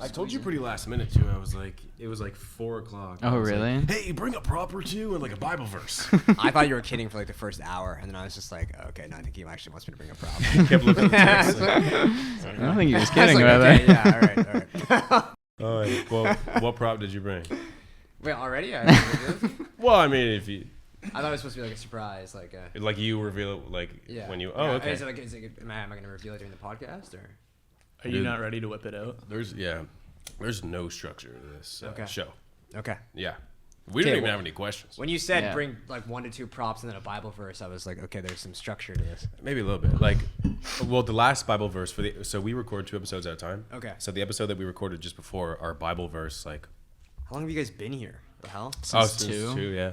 I told you pretty last minute too. I was like, it was like 4 o'clock. Oh, really? Like, hey, bring a prop or two and like a Bible verse. I thought you were kidding for like the first hour, and then I was just like, okay, no, I think he actually wants me to bring a prop. Kept looking at the text. Like, I don't think he was I kidding was about like, that. okay, yeah, all right. all right. Well, what prop did you bring? Wait, already? I Well, I mean, if you thought it was supposed to be like a surprise, like like you reveal it like when you. Oh, yeah. okay. Am I going to reveal it during the podcast or? Are you not ready to whip it out? There's no structure to this show. Okay. Yeah. We didn't even have any questions. When you said bring like 1 to 2 props and then a Bible verse, I was like, okay, there's some structure to this. Maybe a little bit. Like, well, the last Bible verse so we record 2 episodes at a time. Okay. So the episode that we recorded just before our Bible verse, like. How long have you guys been here? The hell? Since 2, yeah.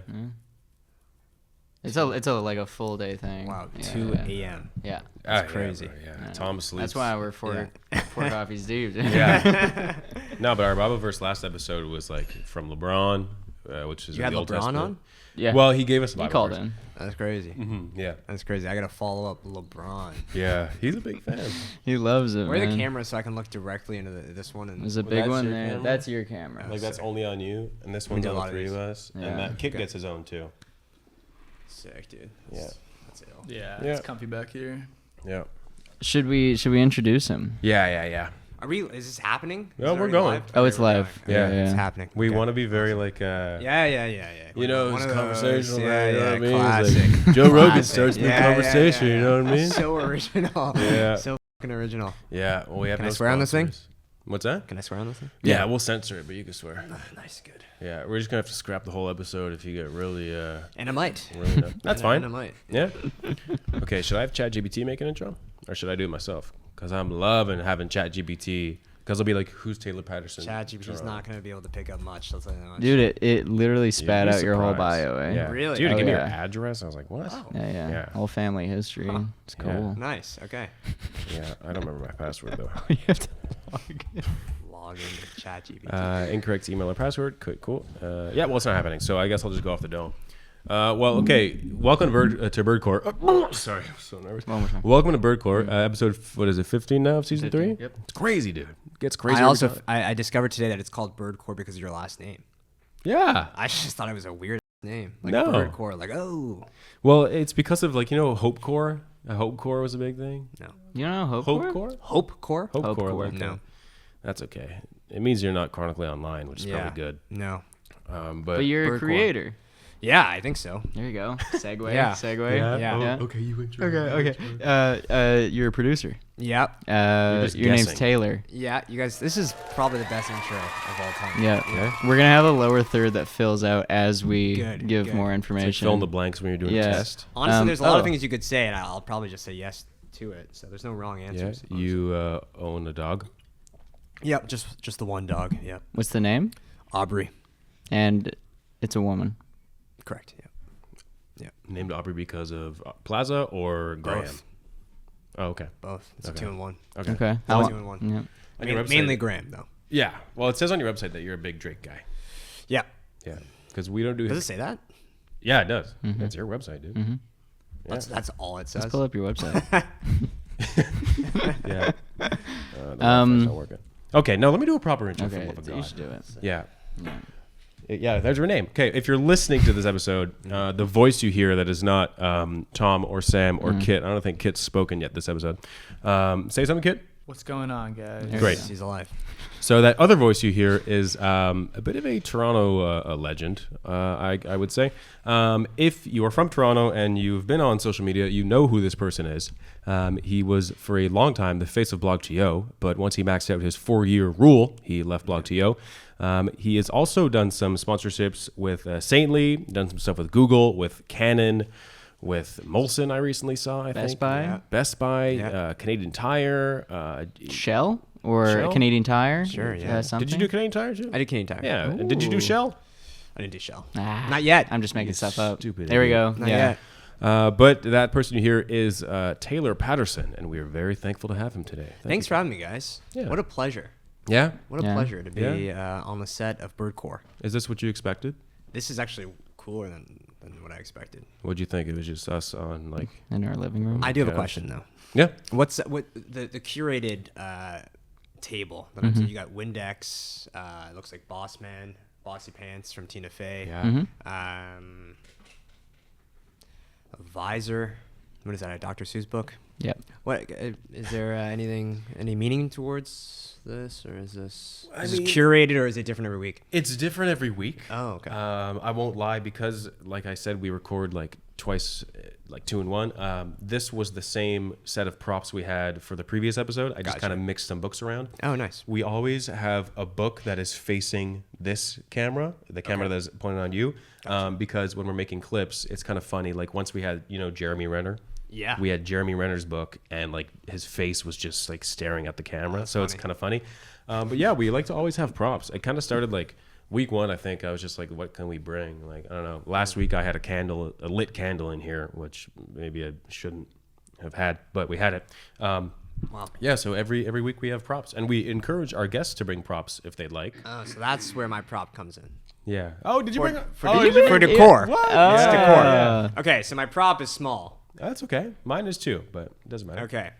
It's like a full day thing. Wow, Yeah, 2 yeah. a.m. Yeah. That's crazy. Yeah. Tom sleeps. That's why we're 4 coffees deep. Yeah. No, but our Bible verse last episode was like from LeBron, which is You had the Old LeBron Testament. on? Yeah. Well, he gave us a He Bible called verse. in. That's crazy. Mm-hmm. Yeah. That's crazy. I got to follow up LeBron. Yeah. He's a big fan. He loves it, Where are man. the cameras so I can look directly into this one? And There's a Well, big that's one your there. camera? That's your camera. Like that's only on you, and this one's do a on lot the of 3 of these. us, Yeah. and that Kit Okay. gets his own too. sick, dude. Yeah. That's ill. Yeah, Yeah. it's comfy back here. Yeah. Should we introduce him? Yeah. Is this happening? No, Is it we're already going. live? Oh, it's we're live. going. Yeah. Okay, It's Yeah. happening. We Okay. want to be very like. Yeah. You know, One it's of those, conversational. Yeah, you know what I mean? classic. It's like Joe Rogan Classic. starts the Yeah, conversation. yeah. You know what I mean? So original. Yeah. So fucking original. Yeah. Well, we have. Can I no swear on this thing? sponsors. What's that? Can I swear on this thing? Yeah, we'll censor it, but you can swear. Nice, good. Yeah, we're just gonna have to scrap the whole episode if you get really. And I might. Really that's fine. And I might. Yeah. Okay, should I have ChatGPT make an intro, or should I do it myself? Because I'm loving having ChatGPT. Because it'll be like, who's Taylor Patterson? ChatGPT's not going to be able to pick up much. I'll tell you that much. Dude, it literally spat You'd be out your whole surprised. bio, eh? Yeah. Really? Dude, Oh, give me your yeah. address. I was like, what? Oh. Yeah. Yeah. Whole family history. It's Yeah. cool. Nice. Okay. Yeah, I don't remember my password though. You have to log in. Log into ChatGPT. Incorrect email or password. Cool. Yeah, well, it's not happening, so I guess I'll just go off the dome. Well, okay. Welcome to Birdcore. Sorry, I'm so nervous. One more time. Welcome to Birdcore, episode. What is it? 15 now of season 3. Yep. It's crazy, dude. It gets crazy. I discovered today that it's called Birdcore because of your last name. Yeah. I just thought it was a weird name. Like No. Birdcore. Like, oh. Well, it's because of Hope Corps. Hope Corps was a big thing. No. You don't know Hope Hope Corps? Corps. Hope Core? Hope Hope Corps. Corps. Okay. No. That's okay. It means you're not chronically online, which is Yeah. probably good. No. But you're a Birdcore. creator. Yeah, I think so. There you go. Segue. Yeah. Segue. Yeah. Yeah. Okay, you intro. Okay. You're a producer. Yep. Your just name's guessing. Taylor. Yeah, you guys, this is probably the best intro of all time. Yeah. Okay. We're gonna have a lower third that fills out as we Good, give good. more It's like information. fill in the blanks when you're doing Yeah. a test. Honestly, there's a lot of oh. things you could say, and I'll probably just say yes to it. So there's no wrong Yeah. answers. You own a dog. Yep, just the one dog. Yep. What's the name? Aubrey. And it's a woman. Correct. Yep. Named Aubrey because of Plaza or Graham? Both. Oh, okay. Both. It's Okay. a 2-in-1. Okay. Okay. How How long- long? 2-in-1. Yeah. On your website- Mainly Graham, though. Yeah. Well, it says on your website that you're a big Drake guy. Yeah. Yeah. Because we don't do. Does it say that? Yeah, it does. That's your website, dude. Mm-hmm. Yeah. That's all it says. Let's pull up your website. Yeah. The Wi-Fi's not working. Okay. No, let me do a proper intro. For Okay. the love of You God. should do it. Yeah. Yeah. Yeah, there's her name. Okay, if you're listening to this episode, the voice you hear that is not Tom or Sam or Kit. I don't think Kit's spoken yet this episode. Say something, Kit. What's going on, guys? Great. He's alive. So that other voice you hear is a bit of a Toronto legend, I would say. If you are from Toronto and you've been on social media, you know who this person is. He was, for a long time, the face of BlogTO, but once he maxed out his 4-year rule, he left BlogTO. He has also done some sponsorships with Saintly, done some stuff with Google, with Canon, with Molson I recently saw, I think. Best Buy? Yeah. Best Buy, Yeah. Canadian Tire. Shell or Shell? Canadian Tire? Sure, yeah. Something? Did you do Canadian Tire too? I did Canadian Tire. Yeah. And did you do Ooh. Shell? I didn't do Shell. Ah, Not yet. I'm just making You stuff up. stupid There we idiot. go. Not yeah. yet. But that person you hear is Taylor Patterson, and we are very thankful to have him today. Thanks for having me, guys. Yeah. What a pleasure. Yeah? What a Yeah. pleasure to be on the set of Birdcore. Is this what you expected? This is actually cooler than than what I expected. What'd you think? It was just us on like. In our living room. I do have a Gosh. question though. Yeah. What the curated table that I'm seeing? You got Windex. It looks like Bossy Pants from Tina Fey. Yeah. A visor. What is that? A Dr. Seuss book? Yep. What is there any meaning towards this, or is this I is this mean- curated, or is it different every week? It's different every week. Oh, okay. I won't lie, because like I said, we record like twice, like 2 in 1. This was the same set of props we had for the previous episode. I just Gotcha. kind of mixed some books around. Oh, nice. We always have a book that is facing this camera, the camera that's pointed on you, because when we're making clips, it's kind of funny. Like once we had, Jeremy Renner. Yeah. We had Jeremy Renner's book, and like his face was just like staring at the camera. So it's funny. kind of funny. But yeah, we like to always have props. It kind of started like week 1, I think. I was just like, what can we bring? Like, I don't know. Last week I had a lit candle in here, which maybe I shouldn't have had, but we had it. Wow. Yeah, so every week we have props, and we encourage our guests to bring props if they'd like. Oh, so that's where my prop comes in. Yeah. Oh, did you bring? For decor. What? It's Yeah. decor. Yeah. Okay, so my prop is small. That's okay. Mine is too, but it doesn't matter. Okay.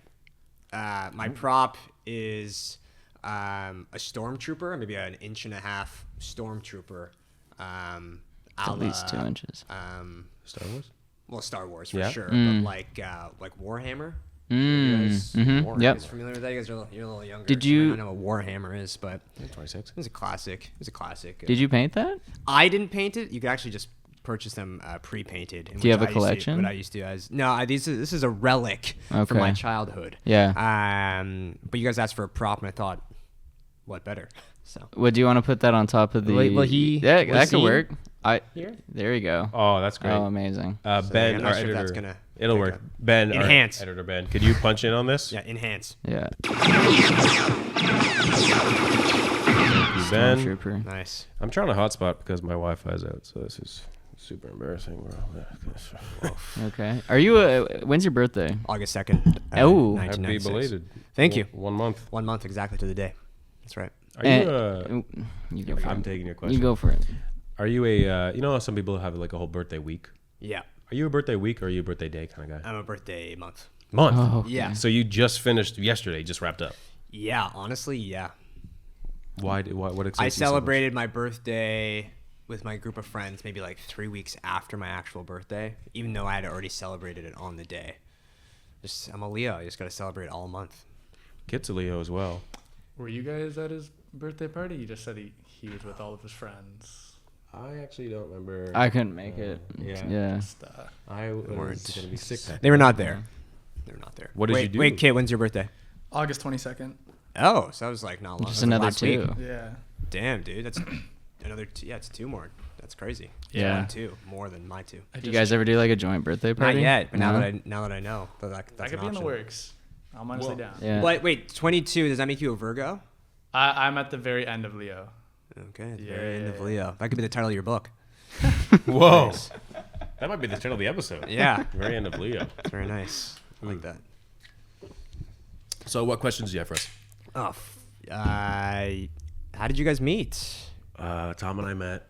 My prop is a stormtrooper, maybe an 1.5-inch stormtrooper. At least 2 inches. Star Wars. Well, Star Wars for Yeah. sure, but like Warhammer. You guys, Mm-hmm. you Yep. guys familiar with that? You guys are you're a little younger. Did so you you- might not know what Warhammer is, but 26. it's a classic. It's a classic. Did you paint that? I didn't paint it. You could actually just purchase them pre-painted. Do you have a collection? What I used to as this is a relic from my Okay. childhood. Yeah. But you guys asked for a prop, and I thought, what better? So Would you want to put that on top of the? Wait, will Yeah, will that he- could work. here. There you go. Oh, that's great. Oh, amazing. Ben, I'm our not sure if editor. that's gonna It'll pick work. up. Ben, Enhance. our editor Ben. Could you punch in on this? Yeah, enhance. Yeah. Ben. Stormtrooper. Nice. I'm trying to hotspot because my Wi-Fi's out, so this is super embarrassing, bro. Okay. Are you? When's your birthday? August 2nd. Oh. Happy 1996. belated. Thank you. 1 month. 1 month exactly to the day. That's right. Are you? You go for I'm it. taking your You question. go for it. Are you a? How some people have like a whole birthday week. Yeah, Are you a birthday week or are you a birthday day kind of guy? I'm a birthday month. Month. Oh, okay. Yeah. So you just finished yesterday, just wrapped up. Yeah, honestly, yeah. What excites I you so much? celebrated my birthday with my group of friends maybe like 3 weeks after my actual birthday, even though I had already celebrated it on the day. I'm a Leo. You just got to celebrate all month. Kit's a Leo as well. Were you guys at his birthday party? You just said he was with all of his friends. I actually don't remember. I couldn't make it. yeah. Yeah. Just, I was weren't. going to be sick. They were not there. They were not there. What did wait, you do? Wait, Kit, when's your birthday? August 22nd. Oh, so that was like not long. Just that was like another last week. 2. Yeah. Damn, dude, that's another. Yeah, it's 2 more. That's crazy. Yeah. 2 more than my 2. I Do you guys ever do like a joint birthday party? Not yet, but No? now that I know that that's That could an be in the option. works. I'm honestly down. Yeah. Wait, 22. Does that make you a Virgo? I'm at the very end of Leo. Okay, at the very end of Yeah. Leo. That could be the title of your book. Whoa. Nice. That might be the title of the episode. Yeah, Very end of Leo. it's very nice. I like that. So what questions do you have for us? Oh, how did you guys meet? Tom and I met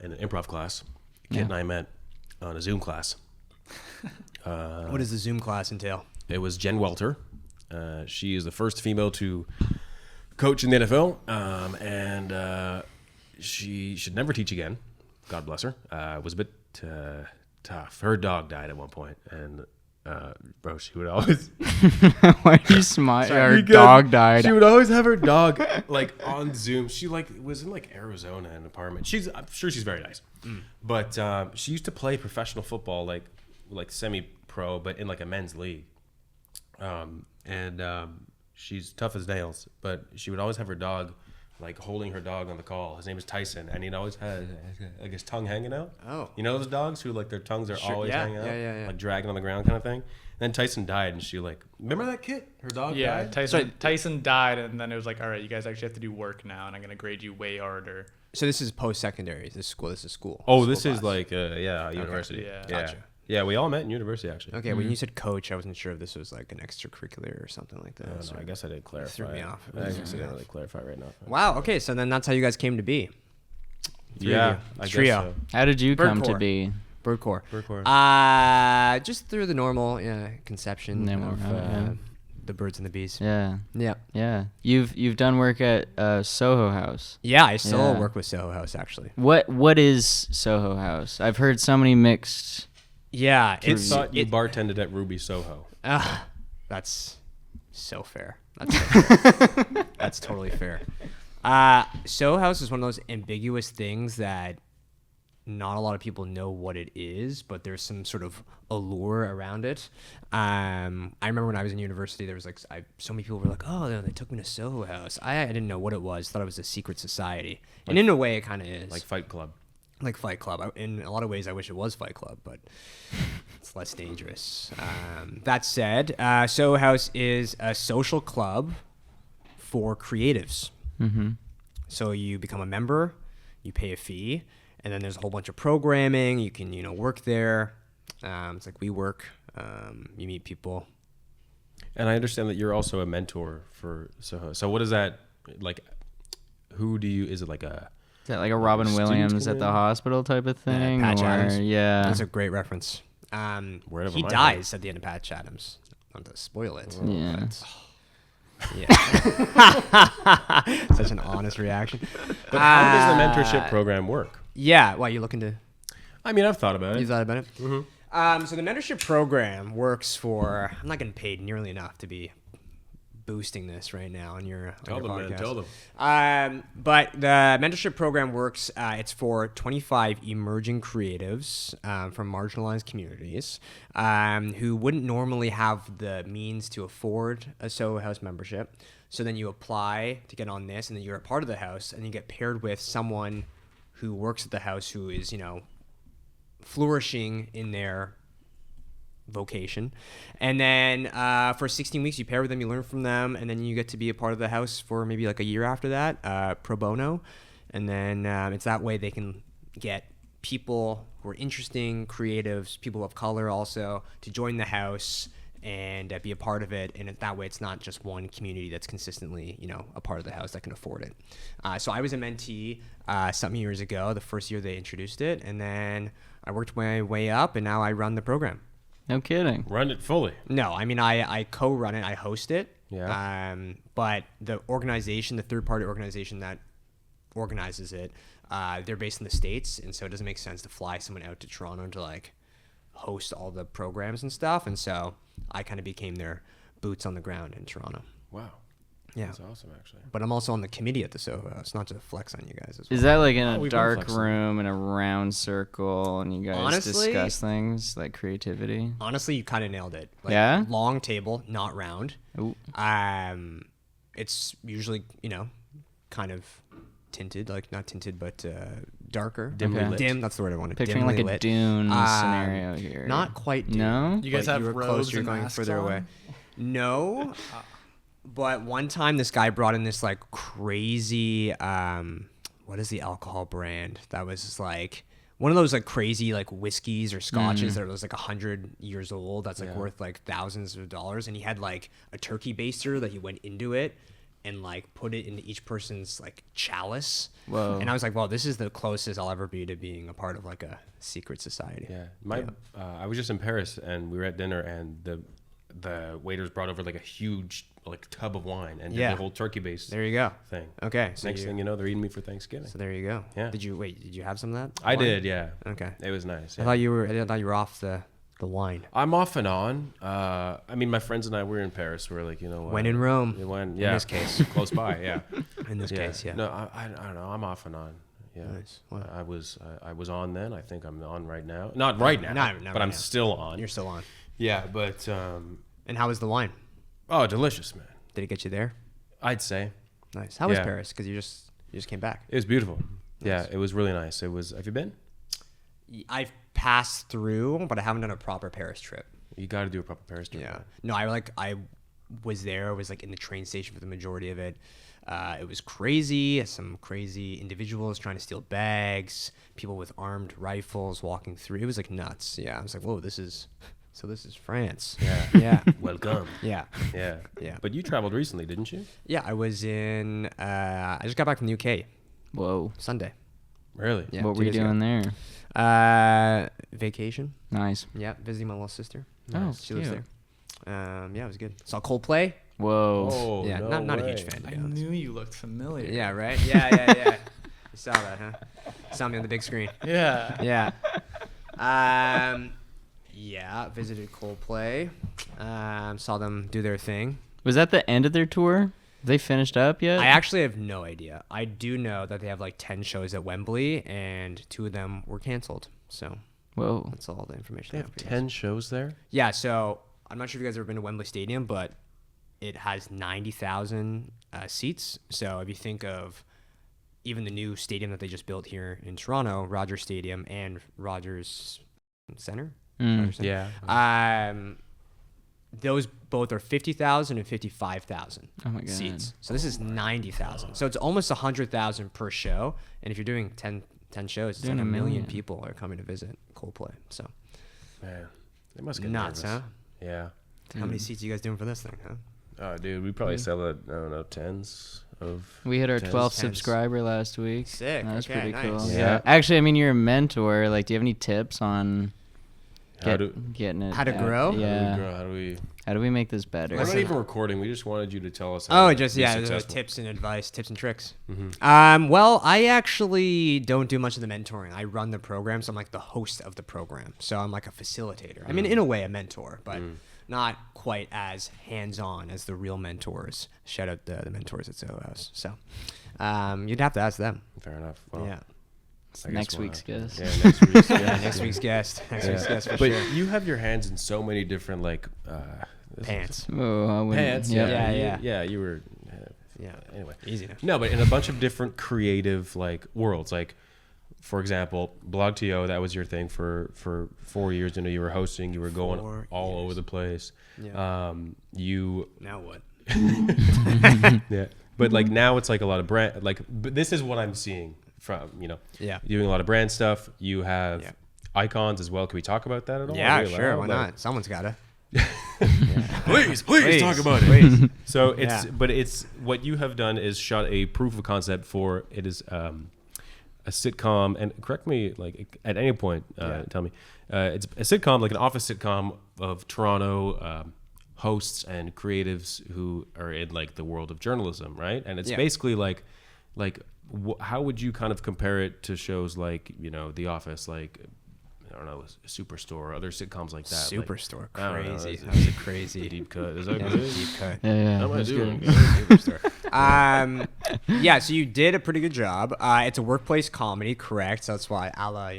in an improv class. Kit Yeah. and I met on a Zoom class. What does the Zoom class entail? It was Jen Welter. She is the first female to coach in the NFL, and she should never teach again. God bless her. It was a bit tough. Her dog died at one point, and bro, she would always. Why are you smiling? Our Because dog died. She would always have her dog like on Zoom. She like was in like Arizona, in an apartment. I'm sure she's very nice, but she used to play professional football, like semi-pro, but in like a men's league. She's tough as nails, but she would always have her dog, like holding her dog on the call. His name is Tyson, and he'd always had like his tongue hanging out. Oh. You know those dogs who like their tongues are always yeah, hanging out, yeah. like dragging on the ground kind of thing. Then Tyson died, and she like, remember that kid? Her dog Yeah, died. Tyson died, and then it was like, all right, you guys actually have to do work now, and I'm gonna grade you way harder. So this is post-secondary. This is school. Oh, School this is class. like university. Yeah. Gotcha. Yeah, we all met in university actually. Okay, when you said coach, I wasn't sure if this was like an extracurricular or something like that. So I guess I didn't clarify. threw me off. I guess I didn't really clarify right now. Wow. Okay, so then that's how you guys came to be. Three of Yeah, you. I guess Trio. so. How did you come to Birdcore. be? Birdcore. Birdcore. Just through the normal conception of the birds and the bees. Yeah. Yeah. Yeah. You've done work at Soho House. Yeah, I still work with Soho House actually. What is Soho House? I've heard so many mixed. Yeah, Kids thought you bartended at Ruby Soho. That's so fair. That's so fair. That's totally fair. Soho House is one of those ambiguous things that not a lot of people know what it is, but there's some sort of allure around it. I remember when I was in university, there was like so many people were like, "Oh, they took me to Soho House." I didn't know what it was. Thought it was a secret society, and in a way, it kind of is. Like Fight Club. Like Fight Club. In a lot of ways, I wish it was Fight Club, but it's less dangerous. That said, Soho House is a social club for creatives. Mm-hmm. So you become a member, you pay a fee, and then there's a whole bunch of programming. You can, work there. It's like WeWork. You meet people. And I understand that you're also a mentor for Soho. So what is that like? Who do you? Is it like a? Is that like a Robin Williams at the hospital type of thing? Patch Adams. Yeah. That's a great reference. He dies at the end of Patch Adams. Not to spoil it. Yeah. Yeah. Such an honest reaction. But how does the mentorship program work? Yeah. Why, you looking to? I mean, I've thought about it. You thought about it? Mm-hmm. So the mentorship program works for. I'm not getting paid nearly enough to be boosting this right now on your podcast. Tell them. But the mentorship program works. It's for 25 emerging creatives from marginalized communities who wouldn't normally have the means to afford a Soho House membership. So then you apply to get on this, and then you're a part of the house, and you get paired with someone who works at the house who is, flourishing in their vocation. And then for 16 weeks you pair with them, you learn from them, and then you get to be a part of the house for maybe like a year after that, pro bono. And then it's that way they can get people who are interesting, creatives, people of color also, to join the house and be a part of it. And that way it's not just one community that's consistently, a part of the house that can afford it. So I was a mentee some years ago, the first year they introduced it, and then I worked my way up, and now I run the program. No kidding. Run it fully. No, I mean, I co-run it. I host it. Yeah. But the organization, the third-party organization that organizes it, they're based in the States, and so it doesn't make sense to fly someone out to Toronto to, like, host all the programs and stuff. And so I kind of became their boots on the ground in Toronto. Wow. Yeah. That's awesome, actually. But I'm also on the committee at the Soho House, not to flex on you guys as well. Is that like in a we've been dark flexing. room in a round circle and you guys Honestly- discuss things like creativity? Honestly, you kind of nailed it. Like, Yeah? Long table, not round. Ooh. It's usually, kind of tinted, like not tinted, but darker. Dimly Okay. lit. Dim, that's the word I wanted. Picturing Dimly like a lit. Dune scenario here. Not quite Dune. No? You guys But have were robes close, you're and going masks further on? away. No. But one time this guy brought in this like crazy, what is the alcohol brand? That was just like one of those like crazy like whiskeys or scotches that was like 100 years old. That's like worth like thousands of dollars. And he had like a turkey baster that he went into it and like put it into each person's like chalice. Whoa. And I was like, well, this is the closest I'll ever be to being a part of like a secret society. Yeah. I was just in Paris, and we were at dinner, and the waiters brought over like a huge like tub of wine and did the whole turkey based There you go. thing. Okay. Next thing you know, they're eating me for Thanksgiving. So there you go. Yeah. Did you have some of that? I wine? did, yeah. Okay. It was nice. I Yeah. thought you were off the wine. I'm off and on. I mean, my friends and I were in Paris. We're like, When in Rome. We went, In yeah. this case. Close by, yeah. In this case, yeah. No, I don't know. I'm off and on. Yeah. Nice. Wow. I was on then. I think I'm on right now. Not right now, Not but right I'm now. still on. You're still on. Yeah, but And how was the wine? oh, delicious, man. Did it get you there? I'd say Nice. How was Yeah. Paris? Because you just came back. it was beautiful. Yeah, it was really nice. It was. Have you been? I've passed through, but I haven't done a proper Paris trip. You got to do a proper Paris trip. Yeah. No, I was there. I was like in the train station for the majority of it. It was crazy. Some crazy individuals trying to steal bags. People with armed rifles walking through. It was like nuts. Yeah. I was like, whoa, this is France. Yeah. Yeah. Welcome. Yeah. Yeah. Yeah. But you traveled recently, didn't you? Yeah. I was I just got back from the UK Whoa. Sunday. Really? Yeah, What 2 were you days ago. doing there? Vacation. Nice. Yeah, visiting my little sister. Oh, she lives cute. there. Yeah, it was good. Saw Coldplay. Whoa. Oh, Yeah, no not a way. huge fan. To I be honest. knew you looked familiar. Yeah, right. Yeah. You saw that, huh? Saw me on the big screen. Yeah. Yeah. Yeah, visited Coldplay. Saw them do their thing. Was that the end of their tour? They finished up yet? I actually have no idea. I do know that they have like 10 shows at Wembley, and 2 of them were canceled. So Whoa. that's all the information. They I have for you 10 shows there? Yeah, so I'm not sure if you guys have ever been to Wembley Stadium, but it has 90,000 seats. So if you think of even the new stadium that they just built here in Toronto, Rogers Stadium and Rogers Center. Rogers Center. Yeah. Those both are 50,000 and 55,000 Oh my God. seats. So this is 90,000. So it's almost 100,000 per show. And if you're doing 10 shows, it's Doing like a a million million. people are coming to visit Coldplay. So Man, they must get nuts, nervous. huh? Yeah. How many seats are you guys doing for this thing, huh? Oh, dude, we probably sell it, I don't know, tens of. We hit our tens. 12th Tens. subscriber last week. Sick. That was Okay, pretty nice. cool. Yeah. Yeah. Actually, I mean, you're a mentor. Like, do you have any tips on getting it? How to out? grow? Yeah. How do we make this better? We're not Listen. even recording. We just wanted you to tell us. Oh, to just be yeah, successful. tips and advice, tips and tricks. Mhm. Well, I actually don't do much of the mentoring. I run the program, so I'm like the host of the program. So I'm like a facilitator. I mean, in a way, a mentor, but not quite as hands-on as the real mentors. Shout out the mentors at Soho House. So you'd have to ask them. Fair enough. Well, Yeah. I guess Next we'll week's have- guest. Yeah, next week's guest. Yeah, next week's guest. Next week's guest for But sure. you have your hands in so many different like Pants. Oh, I wouldn't- pants. Yeah. Yeah, you- yeah. yeah. You were. Yeah. Anyway. Easy enough. No, but in a bunch of different creative like worlds. Like, for example, BlogTO. That was your thing for 4 years. You know, you were hosting. You were going 4 all years. over the place. Yeah. You. Now what? Yeah. But like now it's like a lot of brand. Like, but this is what I'm seeing from Yeah. doing a lot of brand stuff. You have Yeah. icons as well. Can we talk about that at all? Yeah, Are we sure. allowed? Why Like- not? Someone's gotta. Please talk about it. Please. So it's, Yeah. but it's what you have done is shot a proof of concept for it is a sitcom, and correct me like at any point, tell me, it's a sitcom like an office sitcom of Toronto hosts and creatives who are in like the world of journalism, right? And it's Yeah. basically like how would you kind of compare it to shows like The Office, like I don't know, Superstore, other sitcoms like that. like, Superstore. I don't know, Crazy. it's- That was a crazy. deep cut. Is that Yeah, good? deep cut. Yeah. How am I that's doing? good. Superstore. Yeah, so you did a pretty good job. It's a workplace comedy, correct? So that's why a la,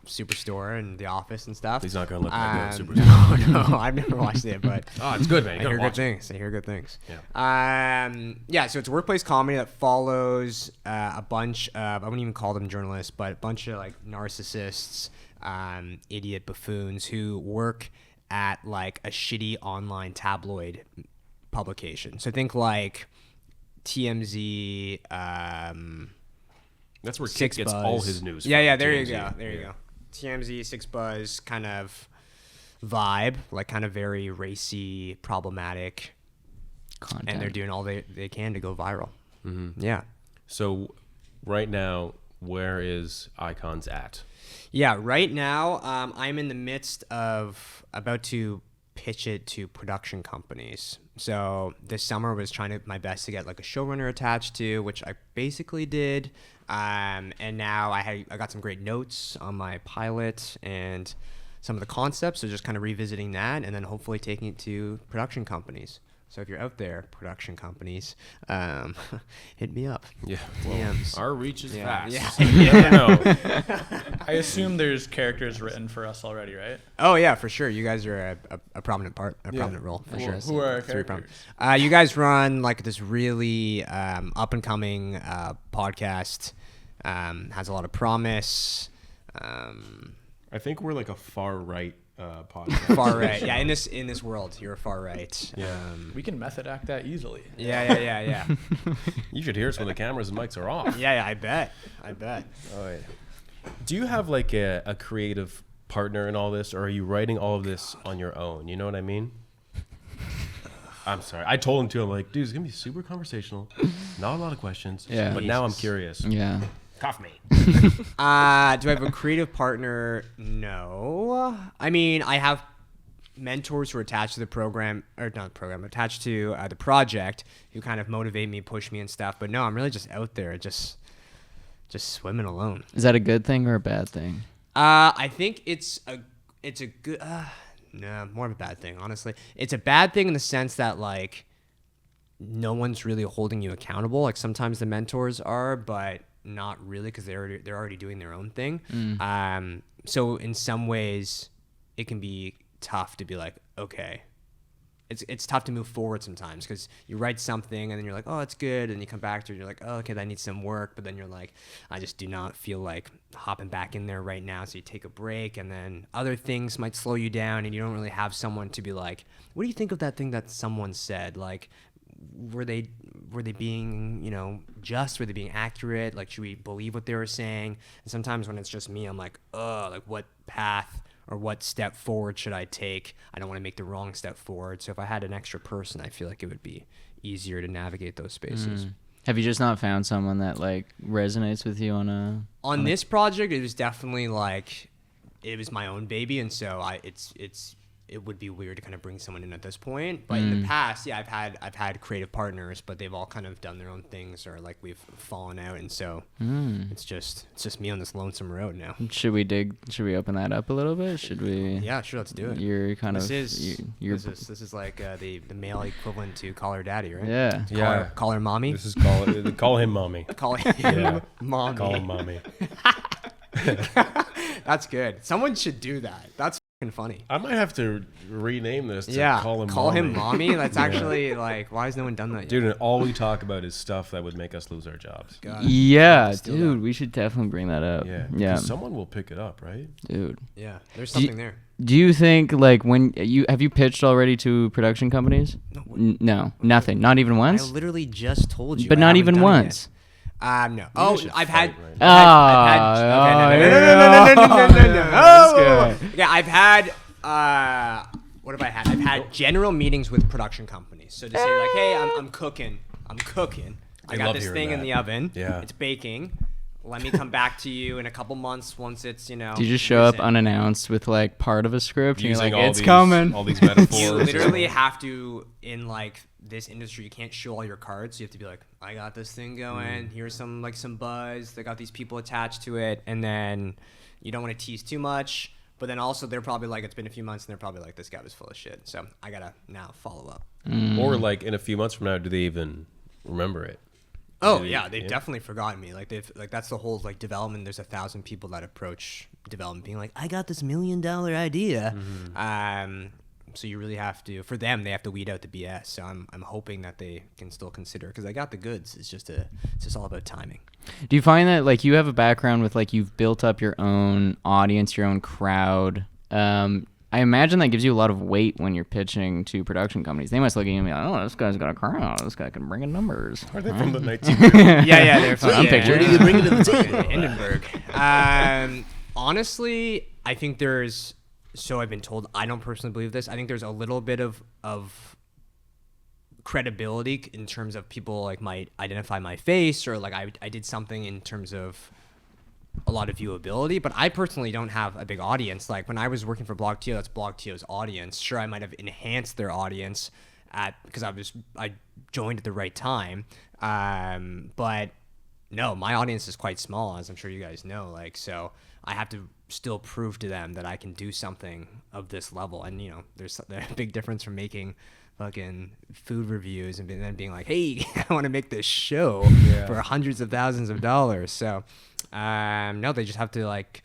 Superstore and The Office and stuff. He's not gonna let that go. Superstore. No, I've never watched it, but Oh, it's good, man. I You hear gotta good things. I hear good things. Yeah. Yeah, so it's a workplace comedy that follows a bunch of, I wouldn't even call them journalists, but a bunch of like narcissists, idiot buffoons who work at like a shitty online tabloid publication. So think like TMZ, That's where Kit Six gets Buzz. all his news. Yeah, from, yeah, there you TMZ. go. There you go. TMZ, Six Buzz kind of vibe, like kind of very racy, problematic, Content. and they're doing all they can to go viral. Mm-hmm. Yeah. So, right now, where is Icons at? Yeah, right now I'm in the midst of about to pitch it to production companies. So this summer I was trying to my best to get like a showrunner attached to, which I basically did. And now I got some great notes on my pilot and some of the concepts. So just kind of revisiting that and then hopefully taking it to production companies. So if you're out there, production companies, hit me up. Yeah, DMs. our reach is Yeah, fast. yeah. So you never know. I assume there's characters written for us already, right? Oh yeah, for sure. You guys are a prominent part, a prominent role for sure. Who are our Three characters? You guys run like this really up and coming podcast. Has a lot of promise. I think we're like a far right podcast. Far right, yeah. In this world, you're far right. Yeah. We can method act that easily. Yeah. You should hear us when the cameras and mics are off. Yeah, I bet. Oh, yeah. Do you have like a creative partner in all this, or are you writing all of this on your own? You know what I mean? I'm sorry. I told him to. I'm like, dude, it's gonna be super conversational, not a lot of questions. Yeah. But now I'm Jesus. curious. Yeah. Cough me. Do I have a creative partner? No. I mean, I have mentors who are attached to the program, or not the program, attached to the project, who kind of motivate me, push me and stuff. But no, I'm really just out there, just swimming alone. Is that a good thing or a bad thing? I think it's a good, no, more of a bad thing, honestly. It's a bad thing in the sense that, like, no one's really holding you accountable. Like, sometimes the mentors are, but not really, because they're already doing their own thing. So in some ways, it can be tough to be like, okay, it's tough to move forward sometimes, because you write something and then you're like, oh, it's good, and you come back to it, you're like, oh, okay, that needs some work, but then you're like, I just do not feel like hopping back in there right now, so you take a break, and then other things might slow you down, and you don't really have someone to be like, what do you think of that thing that someone said? Like, were they being, you know, just, were they being accurate? Like, should we believe what they were saying? And sometimes when it's just me, I'm like, oh, like, what path or what step forward should I take? I don't want to make the wrong step forward. So if I had an extra person, I feel like it would be easier to navigate those spaces. Have you just not found someone that like resonates with you on this project? It was definitely like, it was my own baby, and so it would be weird to kind of bring someone in at this point. But in the past, yeah, I've had creative partners, but they've all kind of done their own things, or like we've fallen out, and so it's just me on this lonesome road now. Should we open that up a little bit? Should we? Yeah, sure, let's do it. You're kind This of is like the male equivalent to call her daddy, right? Yeah. Call her mommy. This is call him mommy. Call him mommy. Call him mommy. That's good. Someone should do that. That's funny. I might have to rename this to call him mommy. That's actually like, why has no one done that yet? Dude, and all we talk about is stuff that would make us lose our jobs. Yeah, dude, we should definitely bring that up. Yeah. Someone will pick it up, right? Dude. Yeah, there's something there. Do you think, like, when have you pitched already to production companies? No, nothing. Not even once? I literally just told you. But not even once. No. Oh, I've had. Right? Yeah, I've had. What have I had? I've had general meetings with production companies. So to say, like, hey, I'm cooking. I got this thing in the oven. Yeah. It's baking. Let me come back to you in a couple months once it's, you know. Do you just show up unannounced with like part of a script and you're like, Using it's coming? All these metaphors. You literally have to, in like this industry, you can't show all your cards. You have to be like, I got this thing going. Here's some buzz. They got these people attached to it. And then you don't want to tease too much. But then also they're probably like, it's been a few months and they're probably like, this guy was full of shit. So I got to now follow up. Or like in a few months from now, do they even remember it? Oh yeah, they've definitely forgotten me. Like that's the whole like development. There's 1,000 people that approach development being like, I got this $1 million idea. So you really have to, for them, they have to weed out the BS. So I'm hoping that they can still consider, because I got the goods. It's just all about timing. Do you find that like you have a background with like you've built up your own audience, your own crowd? I imagine that gives you a lot of weight when you're pitching to production companies. They must look at you and be like, oh, this guy's got a crowd. This guy can bring in numbers. Are they from the 19? Yeah, they're from. I'm picturing. Where do you bring it to the table? Hindenburg. Honestly, I think there's. So I've been told. I don't personally believe this. I think there's a little bit of credibility in terms of people like might identify my face, or like I did something in terms of a lot of viewability, but I personally don't have a big audience. Like when I was working for BlogTO, that's BlogTO's audience. Sure, I might have enhanced their audience because I joined at the right time. But no, my audience is quite small, as I'm sure you guys know. Like, so I have to still prove to them that I can do something of this level. And, you know, there's a big difference from making fucking food reviews and then being like, hey, I want to make this show for hundreds of thousands of dollars. So, no, they just have to like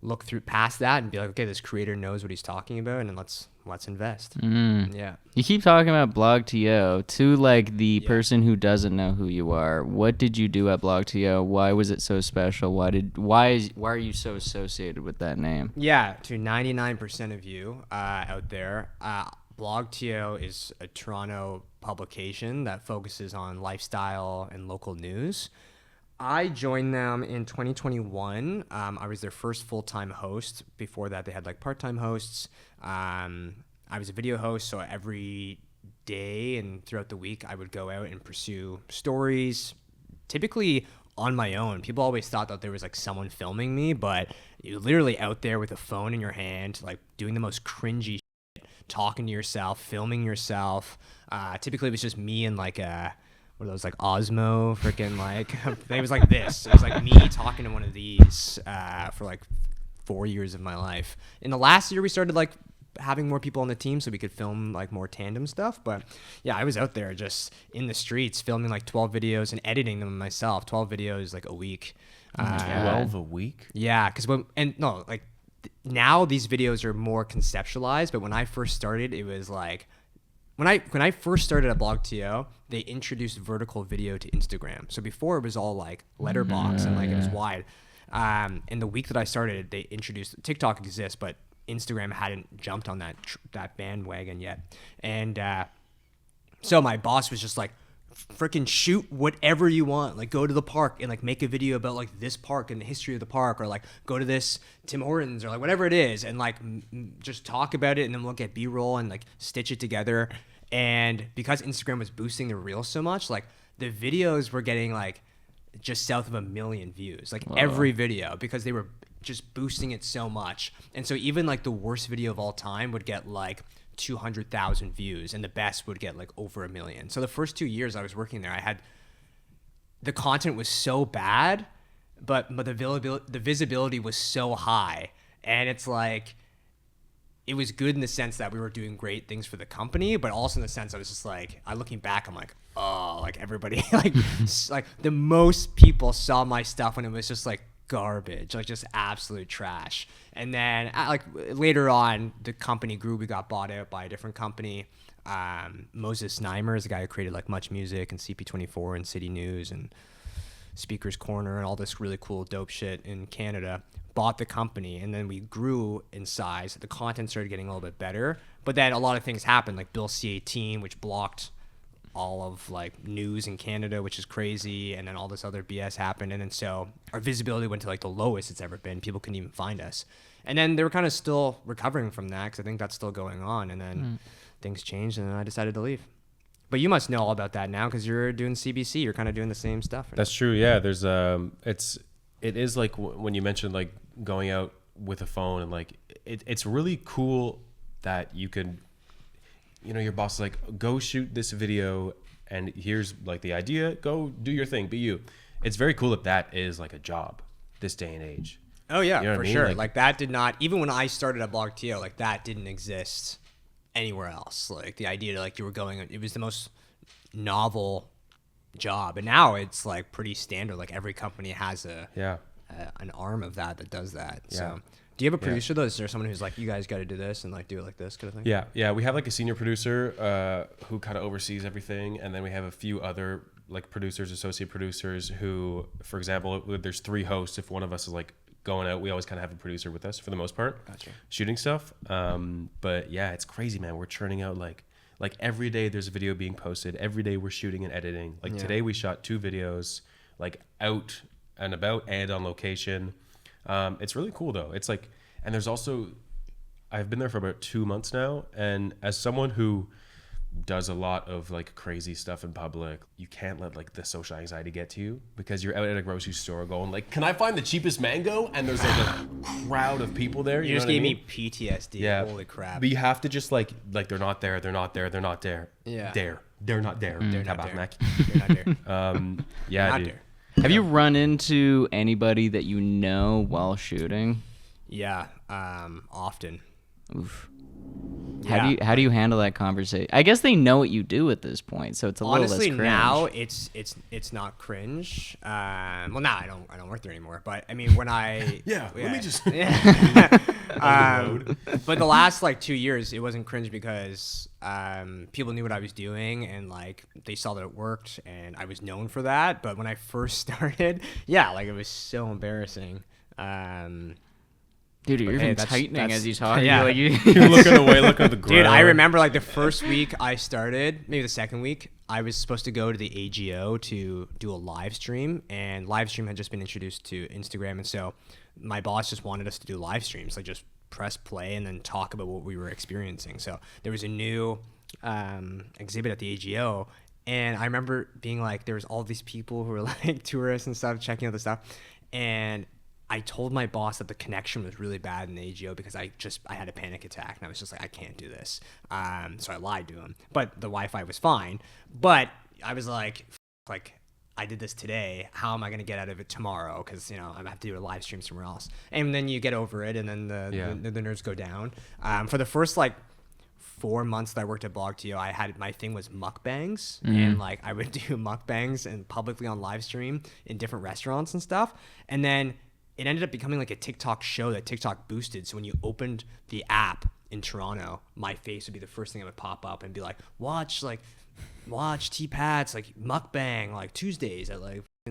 look through past that and be like, okay, this creator knows what he's talking about, and then let's invest. Yeah. You keep talking about BlogTO to like the person who doesn't know who you are. What did you do at BlogTO? Why was it so special? Why are you so associated with that name? Yeah, to 99% of you out there, BlogTO is a Toronto publication that focuses on lifestyle and local news. I joined them in 2021. I was their first full-time host. Before that, they had like part-time hosts. I was a video host, so every day and throughout the week, I would go out and pursue stories. Typically, on my own. People always thought that there was like someone filming me, but you're literally out there with a phone in your hand, like doing the most cringy shit, talking to yourself, filming yourself. Typically it was just me and like what are those, like Osmo freaking like it was like this. It was like me talking to one of these for like 4 years of my life. In the last year we started like having more people on the team so we could film like more tandem stuff. But yeah, I was out there just in the streets filming like 12 videos and editing them myself. 12 videos like a week. 12 a week? Yeah, because now these videos are more conceptualized, but when I first started, it was like when I first started at BlogTO, they introduced vertical video to Instagram. So before it was all like letterbox and like it was wide. And the week that I started, they introduced TikTok exists, but Instagram hadn't jumped on that bandwagon yet. And so my boss was just like, freaking shoot whatever you want, like go to the park and like make a video about like this park and the history of the park, or like go to this Tim Hortons or like whatever it is, and like just talk about it, and then we'll get B-roll and like stitch it together. And because Instagram was boosting the reels so much, like the videos were getting like just south of 1 million views, like every video, because they were just boosting it so much. And so even like the worst video of all time would get like 200,000 views, and the best would get like over 1 million. So the first 2 years I was working there, the content was so bad, but the visibility was so high. And it's like, it was good in the sense that we were doing great things for the company, but also in the sense I was just like, looking back, I'm like, oh, like everybody, like, like the most people saw my stuff when it was just like garbage, like just absolute trash. And then like later on, the company grew. We got bought out by a different company. Moses Neimer is the guy who created like Much Music and CP24 and City News and Speaker's Corner and all this really cool dope shit in Canada. Bought the company, and then we grew in size. The content started getting a little bit better, but then a lot of things happened, like Bill C-18, which blocked all of like news in Canada, which is crazy, and then all this other BS happened, and then so our visibility went to like the lowest it's ever been. People couldn't even find us, and then they were kind of still recovering from that, because I think that's still going on, and then things changed, and then I decided to leave. But you must know all about that now, because you're doing CBC. You're kind of doing the same stuff. Right? That's true. Yeah, there's it is like when you mentioned like going out with a phone, and like it's really cool that you can, you know, your boss is like, go shoot this video, and here's like the idea, go do your thing, be you. It's very cool that is like a job this day and age. Oh yeah, you know for sure. Like that did not, even when I started at BlogTO, like that didn't exist anywhere else. Like the idea that like you were going, it was the most novel job, and now it's like pretty standard. Like every company has an arm of that does that. Yeah. So do you have a producer though? Is there someone who's like, you guys got to do this and like do it like this kind of thing? Yeah. We have like a senior producer who kind of oversees everything, and then we have a few other like producers, associate producers who, for example, there's 3 hosts. If one of us is like going out, we always kind of have a producer with us for the most part, shooting stuff. But yeah, it's crazy, man. We're churning out like every day there's a video being posted. Every day we're shooting and editing. Like today we shot 2 videos, like out and about and on location. It's really cool though. It's like, and there's also, I've been there for about 2 months now, and as someone who does a lot of like crazy stuff in public, you can't let like the social anxiety get to you, because you're out at a grocery store going like, can I find the cheapest mango? And there's like a crowd of people there. You just gave me PTSD. Yeah. Holy crap. But you have to just like they're not there. Yeah. They're not there. They're not there. They're not there. Yeah, not dude. there. Have you run into anybody that you know while shooting? Yeah, often. Oof. Yeah. How do you handle that conversation? I guess they know what you do at this point, so it's a little less Honestly, cringe. now it's not cringe. Well, now I don't work there anymore. But I mean, when I Let me just. But the last like 2 years, it wasn't cringe because people knew what I was doing, and like they saw that it worked, and I was known for that. But when I first started, like it was so embarrassing. Dude, you're even tightening as you talk. Yeah. You're looking away, looking at the ground. Dude, I remember like the first week I started, maybe the second week, I was supposed to go to the AGO to do a live stream, and live stream had just been introduced to Instagram, and so my boss just wanted us to do live streams, like just press play and then talk about what we were experiencing. So there was a new exhibit at the AGO, And I remember being like, there was all these people who were like tourists and stuff checking out the stuff, and I told my boss that the connection was really bad in the AGO because I had a panic attack and I was just like, I can't do this. So I lied to him, but the Wi-Fi was fine. But I was like, I did this today. How am I going to get out of it tomorrow? Because, you know, I'm going to have to do a live stream somewhere else. And then you get over it, and then the nerves go down. For the first, 4 months that I worked at BlogTO, my thing was mukbangs. And, I would do mukbangs and publicly on live stream in different restaurants and stuff. And then it ended up becoming like a TikTok show that TikTok boosted. So when you opened the app in Toronto, my face would be the first thing that would pop up and be like, watch T-Pat's mukbang Tuesdays at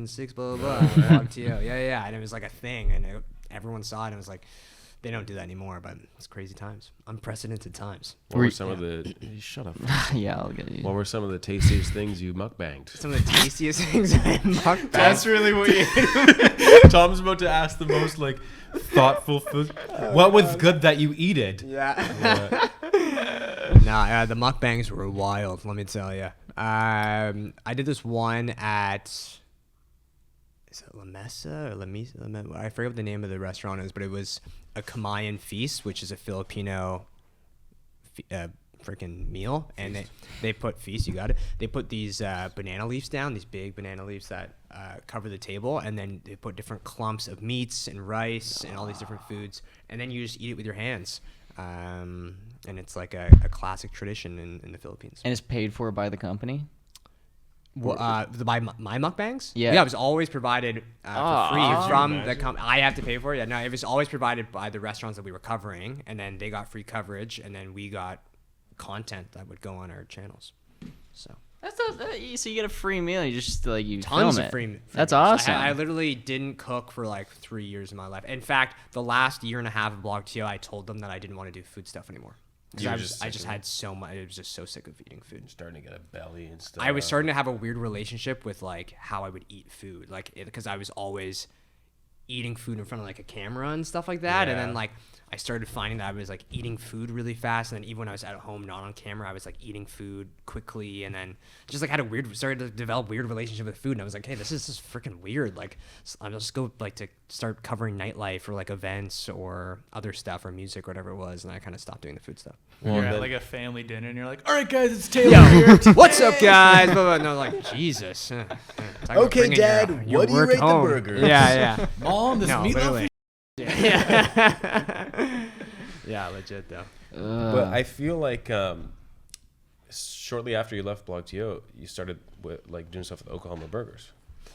6 blah blah blah. BlogTO, yeah, and it was like a thing, and everyone saw it, and it was like, they don't do that anymore, but it's crazy times, unprecedented times. What were some of the? Shut up. Yeah, I'll get you. What were some of the tastiest things you mukbanged? Some of the tastiest things I mukbanged. That's really what you. Tom's about to ask the most thoughtful food. What was good that you eated? Yeah. Nah, the mukbangs were wild. Let me tell you. I did this one at. Is it La Mesa or La Mesa? I forget what the name of the restaurant is, but it was a Kamayan feast, which is a Filipino freaking meal. And they put feast, you got it. They put these banana leaves down, these big banana leaves that cover the table. And then they put different clumps of meats and rice and all these different foods. And then you just eat it with your hands. And it's like a classic tradition in the Philippines. And it's paid for by the company? Well, my mukbangs? Yeah. It was always provided for free from the company. I have to pay for it? Yeah, no, it was always provided by the restaurants that we were covering, and then they got free coverage, and then we got content that would go on our channels. So so you get a free meal. You just you tons film of it. free That's meals. awesome. I literally didn't cook for 3 years of my life. In fact, the last year and a half of BlogTO, I told them that I didn't want to do food stuff anymore. Because I just had so much. I was just so sick of eating food. You're starting to get a belly and stuff. I was starting to have a weird relationship with how I would eat food, because I was always eating food in front of a camera and stuff like that. Yeah. And then I started finding that I was eating food really fast, and then even when I was at home not on camera, I was eating food quickly, and then just had started to develop weird relationship with food. And I was like, hey, this is just freaking weird. I'll just go to start covering nightlife or events or other stuff or music or whatever it was, and I kind of stopped doing the food stuff. You're at a family dinner and you're like, all right guys, it's Taylor here. What's up guys? No, Jesus. Okay, Dad, what do you rate the burger? Yeah. Mom, this meatloaf. Literally. Yeah. Yeah, legit though. But I feel like shortly after you left BlogTO, you started with doing stuff with Oklahoma Burgers.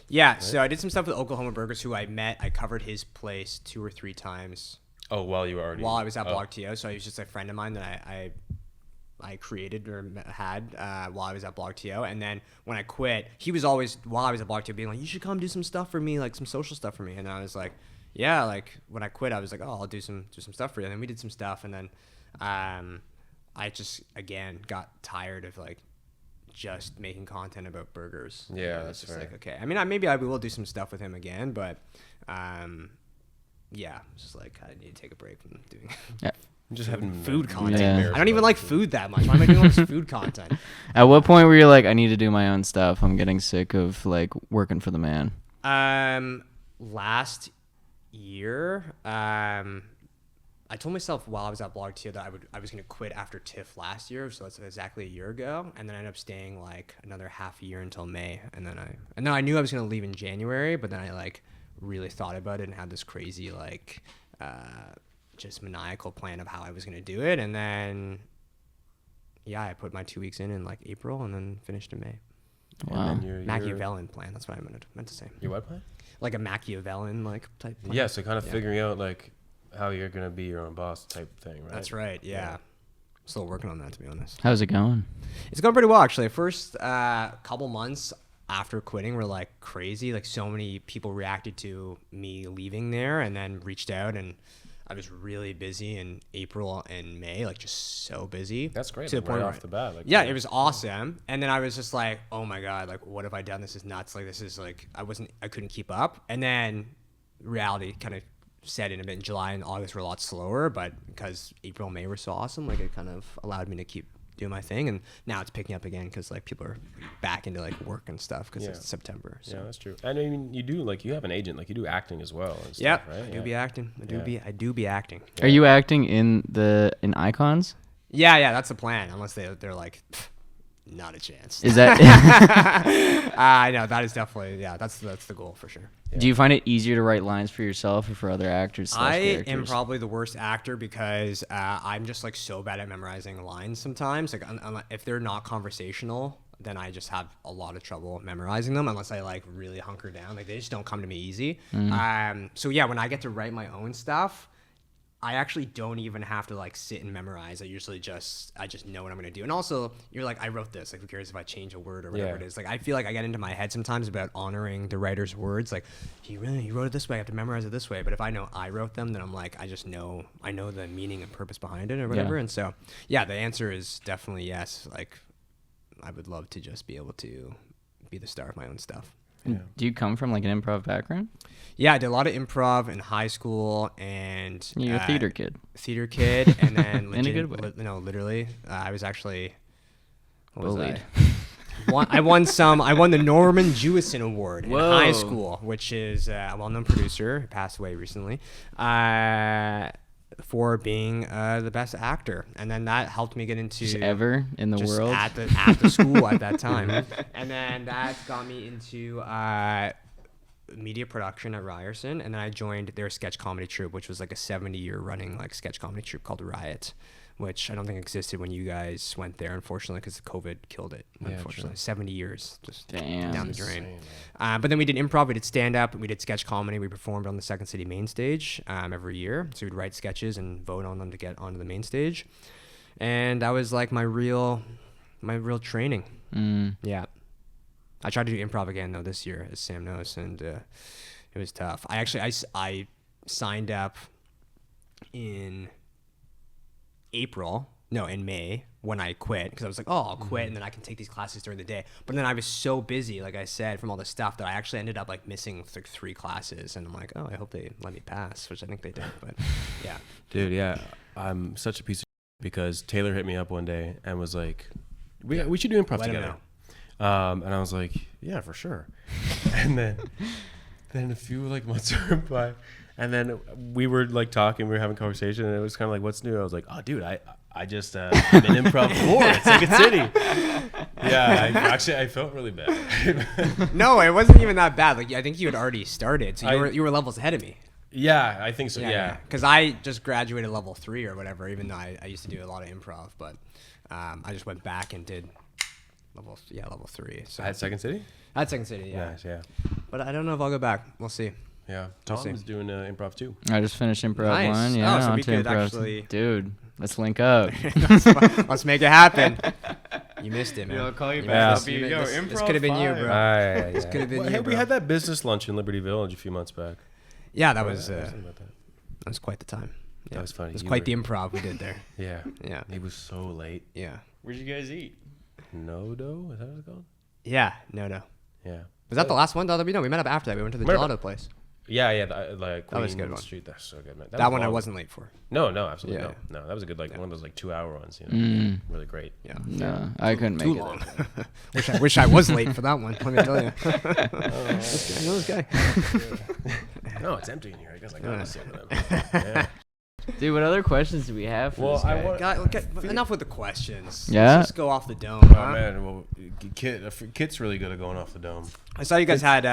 Yeah, right? So I did some stuff with Oklahoma Burgers, who I met. I covered his place 2 or 3 times. Oh, while you were already... While I was at BlogTO, so he was just a friend of mine that I created or had while I was at BlogTO. And then when I quit, he was always, while I was at BlogTO, being like, you should come do some stuff for me, some social stuff for me. And I was like, yeah, when I quit, I was like, oh, I'll do some stuff for you. And then we did some stuff, and then I just, again, got tired of just making content about burgers. Yeah, that's just fair. okay. I mean, maybe I will do some stuff with him again, but yeah, it's just I need to take a break from doing Just having food content. Yeah. I don't even like food that much. Why am I doing all this food content? At what point were you like, I need to do my own stuff? I'm getting sick of working for the man. Last year, I told myself while I was at BlogTO that I was going to quit after TIFF last year, so that's exactly a year ago, and then I ended up staying another half a year until May, and then I knew I was going to leave in January, but then I really thought about it and had this crazy just maniacal plan of how I was going to do it, and then I put my 2 weeks in April, and then finished in May. Wow. Machiavellian plan. That's what I meant to say. Your what plan? Like a Machiavellian type plan. Yeah, so kind of figuring out how you're gonna be your own boss type thing, right? That's right. Yeah. Still working on that, to be honest. How's it going? It's going pretty well, actually. First couple months after quitting were crazy. So many people reacted to me leaving there, and then reached out, and I was really busy in April and May, just so busy. That's great. To the point right where off the bat. Yeah, it was awesome. And then I was just like, oh my God, what have I done? This is nuts. This is I couldn't keep up. And then reality kind of set in a bit in July and August were a lot slower, but because April and May were so awesome, it kind of allowed me to keep doing my thing, and now it's picking up again because like people are back into like work and stuff because Yeah. it's September. So. Yeah, that's true. And I mean, you have an agent, like you do acting as well. And stuff, Yep, right? I do be acting. I do be acting. Are you acting in Icons? Yeah, that's the plan. Unless they're like, not a chance. Is that? I know that is definitely that's the goal for sure. Yeah. Do you find it easier to write lines for yourself or for other actors? I am characters? probably the worst actor because I'm just like so bad at memorizing lines sometimes. Like if they're not conversational, then I just have a lot of trouble memorizing them unless I like really hunker down. Like they just don't come to me easy. So yeah, when I get to write my own stuff, I actually don't even have to like sit and memorize. I just know what I'm gonna do. And also, you're like, I wrote this. Like, who cares if I change a word or whatever it is? Like, I feel like I get into my head sometimes about honoring the writer's words. Like, he wrote it this way. I have to memorize it this way. But if I know I wrote them, then I'm like, I know the meaning and purpose behind it or whatever. Yeah. And so, yeah, the answer is definitely yes. Like, I would love to just be able to be the star of my own stuff. Yeah. Do you come from like an improv background? Yeah, I did a lot of improv in high school, and You're a theater kid. And then In a good way. literally, I was actually Bullied. I won the Norman Jewison Award in Whoa. high school, which is a well-known producer who passed away recently, for being the best actor, and then that helped me get into Just ever in the just world. at the school at that time, and then that got me into media production at Ryerson, and then I joined their sketch comedy troupe, which was like a 70-year running like sketch comedy troupe called Riot, which I don't think existed when you guys went there, unfortunately, because COVID killed it. Yeah, Unfortunately, true. 70 years just Damn. down the drain. Insane, But then we did improv, we did stand-up, we did sketch comedy. We performed on the Second City main stage every year. So we'd write sketches and vote on them to get onto the main stage. And that was like my real training. Yeah. I tried to do improv again, though, this year, as Sam knows, and it was tough. I signed up in May when I quit, because I was like, oh, I'll quit and then I can take these classes during the day. But then I was so busy, like I said, from all the stuff that I actually ended up like missing like 3 classes, and I'm like, oh, I hope they let me pass, which I think they did. But yeah, Dude, yeah, I'm such a piece of because Taylor hit me up one day and was like, we should do improv Let him together. And I was like, yeah, for sure. And then a few like months went by, and then we were like talking, we were having conversation, and it was kind of like, what's new? I was like, oh, dude, I just I'm in improv 4 at Second City. Yeah, I felt really bad. no, it wasn't even that bad. Like I think you had already started, so you were levels ahead of me. Yeah, I think so. Yeah. Because I just graduated level 3 or whatever, even though I used to do a lot of improv, but I just went back and did level 3. So At Second City? at Second City, yeah. Nice, yeah. But I don't know if I'll go back. We'll see. Yeah. We'll see. Tom's doing improv too. I just finished improv Nice. 1. Yeah, Oh, so on we to could improv. actually- Dude, let's link up. Let's make it happen. You missed it, man. I'll call you You back. missed I'll it. be, yo, This improv could have been you, 5. bro. This could have been you, We bro. had that business lunch in Liberty Village a few months back. Yeah, that was Something about that. that was quite the time. Yeah. That was funny. It was You quite were- the improv we did there. Yeah. Yeah. He was so late. Yeah. Where'd you guys eat? No dough? Is that what it's called? Yeah. No. Yeah. Was that the last one? No, we met up after that. We went to the Remember- gelato place. Yeah. Like That was a Queen good one. Street. That's so good, man. That one I long. wasn't late for. No, absolutely Yeah. no. That was a good one of those like 2-hour ones. You know, really great. Yeah. No, I couldn't Too make long. it. wish I was late for that one. Let me tell you. This guy. No, it's empty in here. I guess I got Yeah. to sit with them. Yeah. Dude, what other questions do we have for Well, this I guy? want- God, enough with the questions. Yeah? Let's just go off the dome. Oh Huh? man, well, Kit's really good at going off the dome. I saw you guys had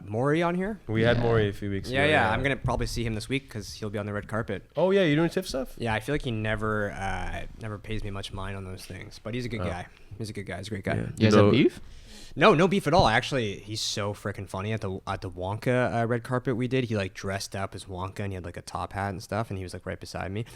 Maury on here. We had Maury a few weeks ago. Yeah. I'm gonna probably see him this week because he'll be on the red carpet. Oh yeah, you doing TIFF stuff? Yeah, I feel like he never pays me much mind on those things, but he's a good guy. He's a good guy. He's a great guy. Yeah. You guys So- have beef? No beef at all. Actually, he's so freaking funny at the Wonka red carpet we did. He like dressed up as Wonka and he had like a top hat and stuff, and he was like right beside me.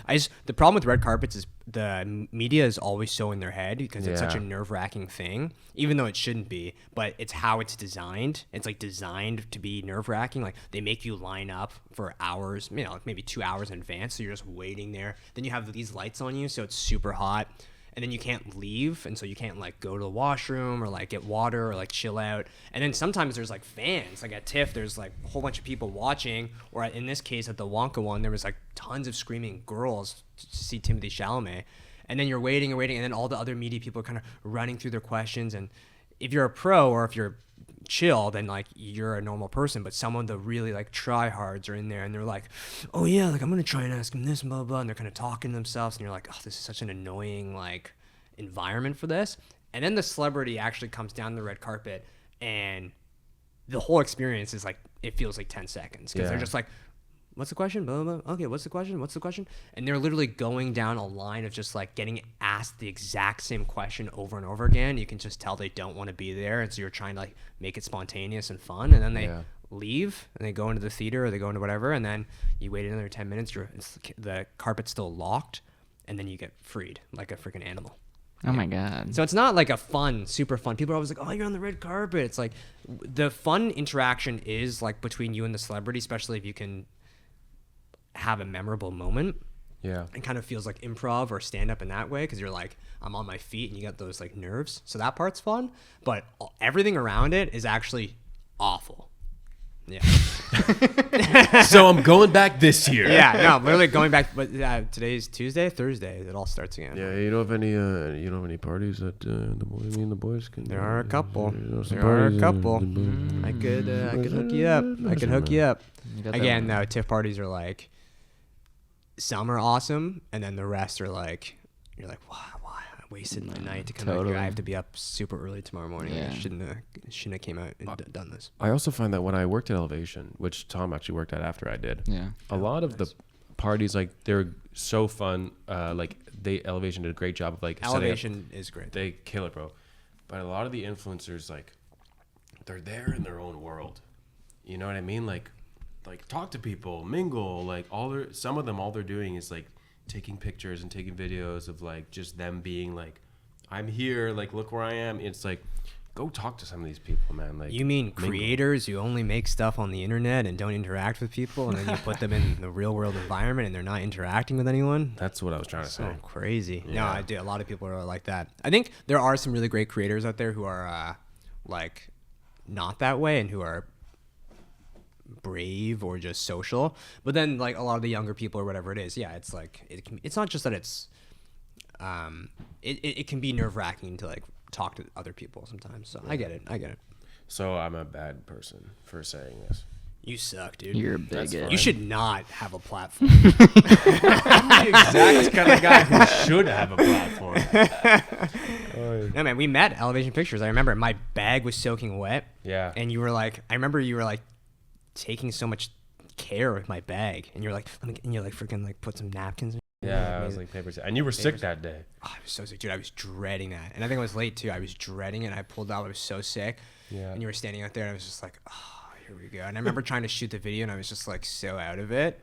The problem with red carpets is the media is always so in their head because it's such a Yeah. nerve-wracking thing, even though it shouldn't be. But it's how it's designed. It's like designed to be nerve-wracking. Like they make you line up for hours, maybe 2 hours in advance. So you're just waiting there. Then you have these lights on you, so it's super hot. And then you can't leave, and so you can't like go to the washroom or like get water or like chill out. And then sometimes there's like fans, like at TIFF, there's like a whole bunch of people watching. Or in this case, at the Wonka one, there was like tons of screaming girls to see Timothée Chalamet. And then you're waiting and waiting, and then all the other media people are kind of running through their questions. And if you're a pro or if you're chill, then like you're a normal person, but some of the really like tryhards are in there and they're like, oh yeah, like I'm gonna try and ask him this, blah blah, and they're kind of talking to themselves, and you're like, oh, this is such an annoying like environment for this. And then the celebrity actually comes down the red carpet, and the whole experience is like, it feels like 10 seconds because they're just like, what's the question? Blah, blah, blah. Okay, what's the question? What's the question? And they're literally going down a line of just like getting asked the exact same question over and over again. You can just tell they don't want to be there, and so you're trying to like make it spontaneous and fun. And then they leave and they go into the theater or they go into whatever, and then you wait another 10 minutes. The carpet's still locked, and then you get freed like a freaking animal. Oh my God. So it's not like a fun, super fun. People are always like, oh, you're on the red carpet. It's like the fun interaction is like between you and the celebrity, especially if you can have a memorable moment. Yeah. It kind of feels like improv or stand up in that way, because you're like, I'm on my feet and you got those like nerves. So that part's fun. But everything around it is actually awful. Yeah. So I'm going back this year. Yeah, no, literally going back. But today's Tuesday, Thursday. It all starts again. Yeah, you don't have any parties that me and the boys can. There are a couple. There are a couple. I could hook you up. I could hook you up. Again, no, TIFF parties are like, some are awesome, and then the rest are like, you're like, why I wasted my night to come out here. I have to be up super early tomorrow morning. Yeah. I shouldn't have came out and done this. I also find that when I worked at Elevation, which Tom actually worked at after I did, a lot of the parties, like, they're so fun. Like, Elevation did a great job of like Elevation is great. They kill it, bro. But a lot of the influencers, like, they're there in their own world. You know what I mean? Like talk to people, mingle. Like some of them, all they're doing is like taking pictures and taking videos of like just them being like, I'm here, like, look where I am. It's like, go talk to some of these people, man. Like, you mean creators who only make stuff on the internet and don't interact with people, and then you put them in the real world environment and they're not interacting with anyone? That's what I was trying to say. So crazy. Yeah. No, I do. A lot of people are like that. I think there are some really great creators out there who are like not that way and who are brave or just social. But then like a lot of the younger people or whatever it is, it's like it's not just that it's it can be nerve-wracking to like talk to other people sometimes. So I get it. So I'm a bad person for saying this. You suck, dude. You're a bigot. You should not have a platform. I'm the exact kind of guy who should have a platform. No, man, we met Elevation Pictures. I remember my bag was soaking wet. Yeah. And you were like, I remember you were like taking so much care with my bag, and you're like, and you like freaking like put some napkins in. Yeah, I was like paper. And you were sick that day. Oh, I was so sick, dude. I was dreading that, and I think I was late too. I was dreading it. And I pulled out. I was so sick. Yeah. And you were standing out there, and I was just like, oh, here we go. And I remember trying to shoot the video, and I was just like so out of it.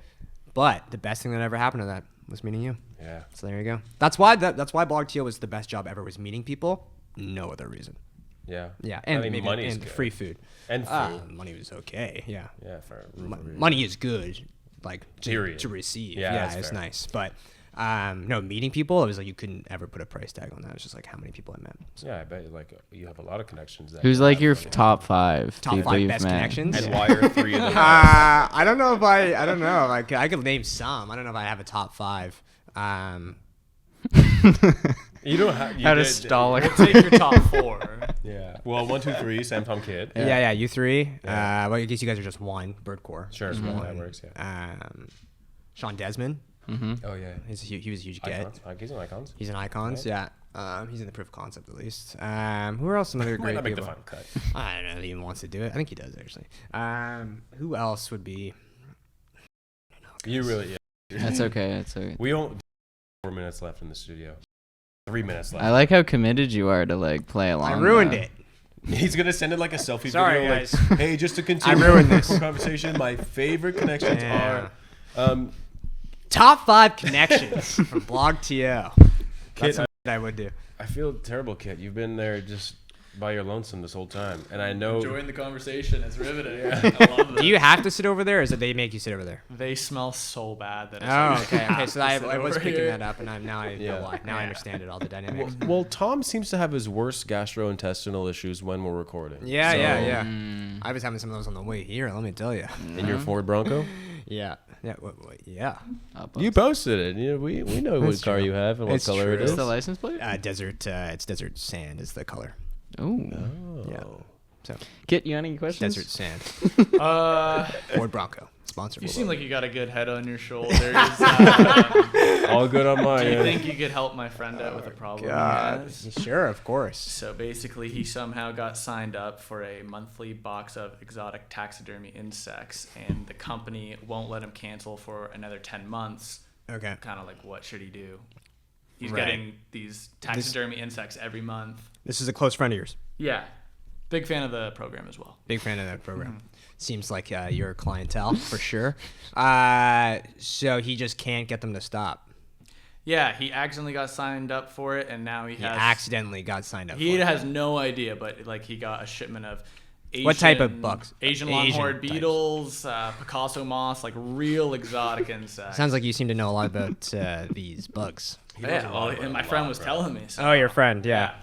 But the best thing that ever happened to that was meeting you. Yeah. So there you go. That's why BlogTO was the best job ever, was meeting people. No other reason. Yeah. Yeah, and I mean, maybe money is and good. free food. And food. Money was okay. Yeah. Yeah, for Money is good, like to receive. Yeah, it's fair. nice. But no, meeting people, it was like you couldn't ever put a price tag on that. It's just like how many people I met. So. Yeah, I bet like you have a lot of connections. Who's like your top 5 top people 5 you've best met? connections? And why are 3 of them? I don't know. I could name some. I don't know if I have a top 5. You don't have. How to stall it. We'll take your top 4. Yeah. Well, 1, 2, 3. Sam, Tom, Kid. Yeah. You 3. Yeah. Well, I guess you guys are just one. Birdcore. Sure. Small networks. Yeah. Sean Desmond. Oh yeah. He was a huge get. He's an icons. He's an icons. Yeah. He's in the proof of concept at least. Who are else? Some other Might great not make the people. final cut. I don't know if he even wants to do it. I think he does actually. Who else would be? You really. Yeah. That's okay. That's okay. We don't. 4 minutes left in the studio. 3 minutes left. I like how committed you are to like play along. I ruined though. it. He's gonna send it like a selfie Sorry, video. guys. Like, hey, just to continue I ruined this conversation. My favorite connections Yeah. are. Top 5 connections from BlogTO. Kid, That's something I would do. I feel terrible, Kit. You've been there just by your lonesome this whole time, and I know. Enjoying the conversation. It's riveting. I love it. Do you have to sit over there, or is it they make you sit over there? They smell so bad that it's Oh, like, okay. you Okay, have so to I sit was over picking here. that up, and now I know why. Now I understand it, all the dynamics. Well, Tom seems to have his worst gastrointestinal issues when we're recording. Yeah. Mm. I was having some of those on the way here, let me tell you. In your Ford Bronco? Yeah. Yeah. Yeah. You posted it. We know what That's car true. you have and what It's color true. it What's is. the license plate? Desert. It's desert sand is the color. Oh. Yeah. So Kit, you got any questions? desert sand. Uh, Ford Bronco. Sponsor. you Ford seem Bronco. like you got a good head on your shoulders. All good on my Do you end. think you could help my friend out with a problem he has? Sure, of course. So basically, he somehow got signed up for a monthly box of exotic taxidermy insects, and the company won't let him cancel for another 10 months. Okay. Kind of like, what should he do? He's Right. getting these taxidermy insects every month. This is a close friend of yours. Yeah. Big fan of the program as well. Big fan of that program. Seems like your clientele for sure. So he just can't get them to stop. Yeah, he accidentally got signed up for it, and now he He has... accidentally got signed up. He for it. has no idea, but like he got a shipment of Asian, What type of bugs? Asian Asian longhorn types. beetles, Picasso moss, like real exotic insects. Sounds like you seem to know a lot about these bugs. Yeah, well, and my friend was telling me. So. Oh, your friend, yeah.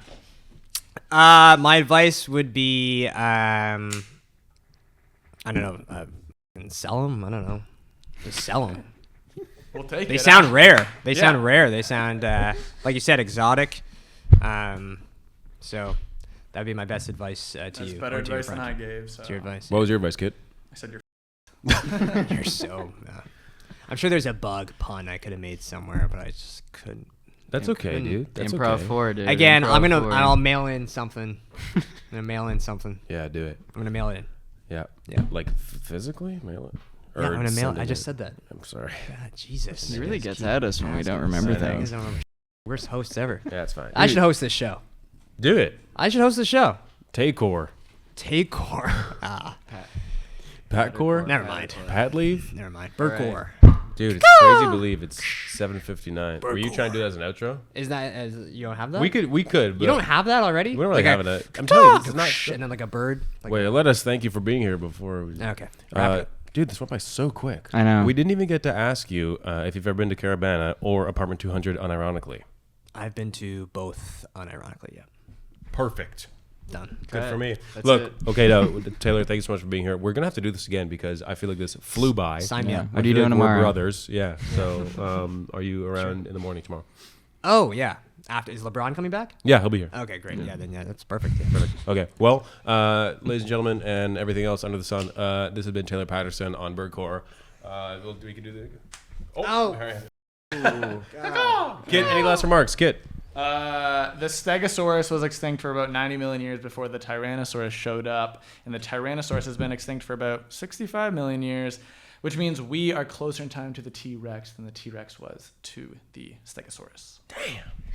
My advice would be, I don't know, sell them. I don't know, just sell them. We'll take They it. sound rare. They Yeah. sound rare. They sound like you said, exotic. So that'd be my best advice to That's you. better or to your advice than I friend. gave. So. What's your advice? What was your advice, Kit? I said you're. You're so. I'm sure there's a bug pun I could have made somewhere, but I just couldn't. That's okay, dude. That's Improv okay. 4, dude. Again, Improv 4. I'll mail in something. I'm gonna mail in something. Yeah, do it. I'm gonna mail it in. Yeah. Yeah. Like physically mail it. Yeah, I'm gonna mail. send I it just in? said that. I'm sorry. God, Jesus. He really gets at us when we don't remember I know. things. Worst hosts ever. Yeah, it's fine. I should host this show. Do it. I should host the show. Taycore. Taycore. Patcore. Never mind. Pat leave. Never mind. Birdcore. Dude, it's crazy to believe it's 7:59. Were you trying to do that as an outro? Is that you don't have that? We could, but You don't have that already? we don't really Like have it. I'm telling you, this is not. and then like a bird. Like Wait, let us thank you for being here before. We, Okay. Wrap it up. dude, this went by so quick. I know. We didn't even get to ask you if you've ever been to Caravana or Apartment 200 unironically. I've been to both unironically. Yeah. Perfect. Done. Good for me. That's Look, it. okay, no, Taylor, thank you so much for being here. We're gonna have to do this again because I feel like this flew by. Sign me Yeah. up. What are I you feel doing like we're tomorrow? brothers, yeah. So, are you around in the morning tomorrow? Oh yeah. After is LeBron coming back? Yeah, he'll be here. Okay, great. Yeah, then that's perfect. Yeah. Perfect. Okay. Well, ladies and gentlemen, and everything else under the sun, this has been Taylor Patterson on Birdcore. We can do the. Oh. Kit, any last remarks? Kit. The Stegosaurus was extinct for about 90 million years before the Tyrannosaurus showed up, and the Tyrannosaurus has been extinct for about 65 million years, which means we are closer in time to the T-Rex than the T-Rex was to the Stegosaurus. Damn.